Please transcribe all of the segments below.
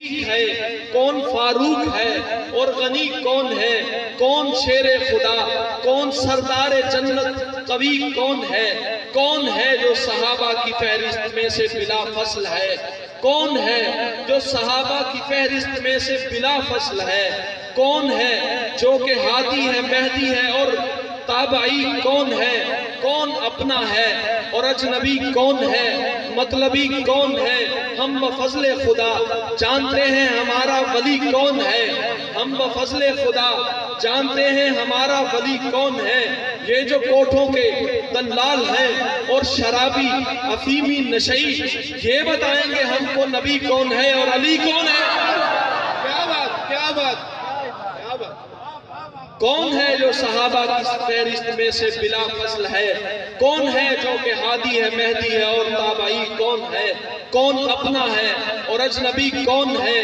ہے، کون فاروق ہے اور غنی کون ہے، کون شیر خدا، کون سردار جنت، قوی کون ہے جو صحابہ کی فہرست میں سے بلا فصل ہے، کون ہے جو صحابہ کی فہرست میں سے بلا فصل ہے، کون ہے جو کہ ہادی ہے، مہدی ہے اور تابعی کون ہے، کون اپنا ہے اور اجنبی کون ہے، مطلبی کون ہے، ہم بفضل خدا جانتے ہیں ہمارا ولی کون ہے، ہم بفضل خدا جانتے ہیں ہمارا ولی کون ہے۔ یہ جو کوٹھوں کے دلال ہیں اور شرابی افیمی نشئی، یہ بتائیں گے ہم کو نبی کون ہے اور علی کون ہے۔ کیا بات، کیا بات، کیا بات۔ کون ہے جو صحابہ کی فہرست میں سے بلا فصل ہے، کون ہے جو کہ ہادی ہے، مہدی ہے اور تابعی کون ہے، کون اپنا ہے اور اجنبی کون ہے،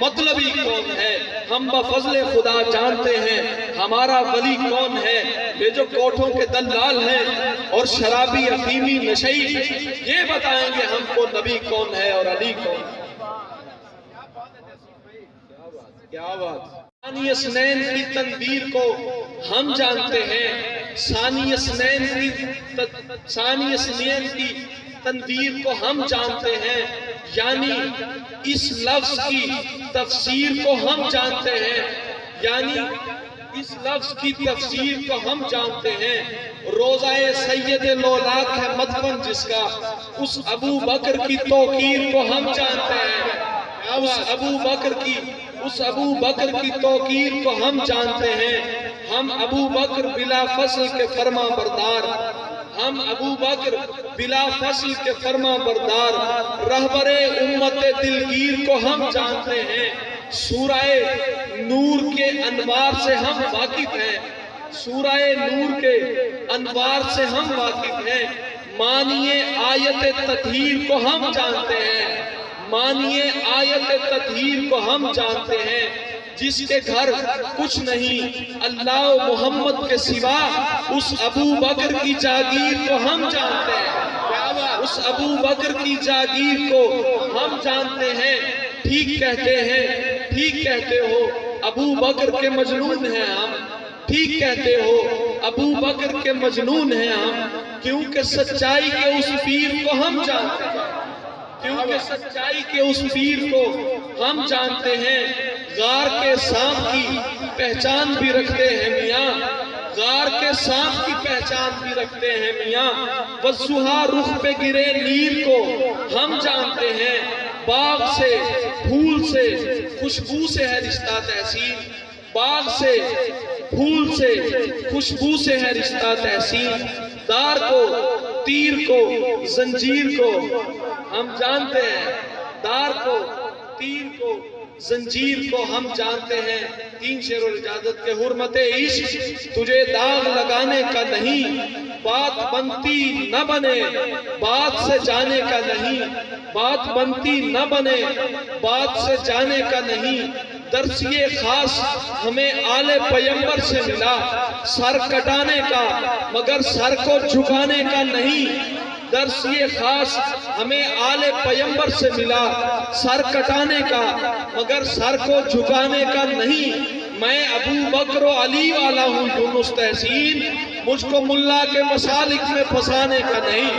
مطلبی کون ہے، ہم بفضل خدا جانتے ہیں ہمارا ولی کون ہے۔ یہ جو کوٹھوں کے دلال ہیں اور شرابی افیمی نشئی، یہ بتائیں گے ہم کو نبی کون ہے اور علی کون ہے۔ کیا بات۔ ثانی اثنین کی تنویر کو ہم جانتے ہیں، ثانی اثنین کی تنویر کو ہم جانتے ہیں، یعنی اس لفظ کی تفسیر کو ہم جانتے ہیں، یعنی اس لفظ کی تفسیر کو ہم جانتے ہیں۔ روضہ سید لولاک ہے مدفن جس کا، اس ابو بکر کی توقیر کو ہم جانتے ہیں، اس ابو بکر کی توقیر کو ہم جانتے ہیں۔ ہم ابو بکر بلا فصل کے فرما بردار، ہم ابو بکر بلا فصل کے فرما بردار، رہبر امت دلگیر کو ہم جانتے ہیں۔ سورہ نور کے انوار سے ہم واقف ہیں، سورہ نور کے انوار سے ہم واقف ہیں۔ معنی آیت تطہیر کو ہم جانتے ہیں، معنی آیت تطہیر کو ہم جانتے ہیں۔ جس کے گھر کچھ نہیں اللہ و محمد کے سوا، اس ابو بکر کی جاگیر کو ہم جانتے ہیں، اس ابو بکر کی جاگیر کو ہم جانتے ہیں۔ ٹھیک کہتے ہیں، ٹھیک کہتے ہو ابو بکر کے مجنون ہیں ہم، ٹھیک کہتے ہو ابو بکر کے مجنون ہیں ہم، کیونکہ سچائی کے اس پیر کو ہم جانتے ہیں، کیونکہ سچائی کے اس پیر کو ہم جانتے ہیں۔ غار کے سانپ کی پہچان بھی رکھتے ہیں میاں، غار کے سانپ کی پہچان بھی رکھتے ہیں میاں۔ والضحیٰ رخ پہ گرے نیر کو ہم جانتے ہیں، باغ سے پھول سے خوشبو سے ہے رشتہ تحسین، باغ سے پھول سے خوشبو سے ہے رشتہ تحسین۔ دار کو، تیر کو، زنجیر کو ہم جانتے ہیں، دار کو، تیر کو، زنجیر کو ہم جانتے ہیں۔ تین شعر اور اجازت کے۔ حرمت عشق تجھے داغ لگانے کا نہیں، بات بنتی نہ بنے بات سے جانے کا نہیں، بات بنتی نہ بنے بات سے جانے کا نہیں۔ درس یہ خاص ہمیں آل پیمبر سے ملا، سر کٹانے کا مگر سر کو جھکانے کا نہیں۔ درس یہ خاص ہمیں آل پیمبر سے ملا، سر کٹانے کا مگر سر کو جھکانے کا نہیں۔ میں ابو بکر و علی والا ہوں یونس تحسین، مجھ کو ملا کے مسالک میں پھنسانے کا نہیں۔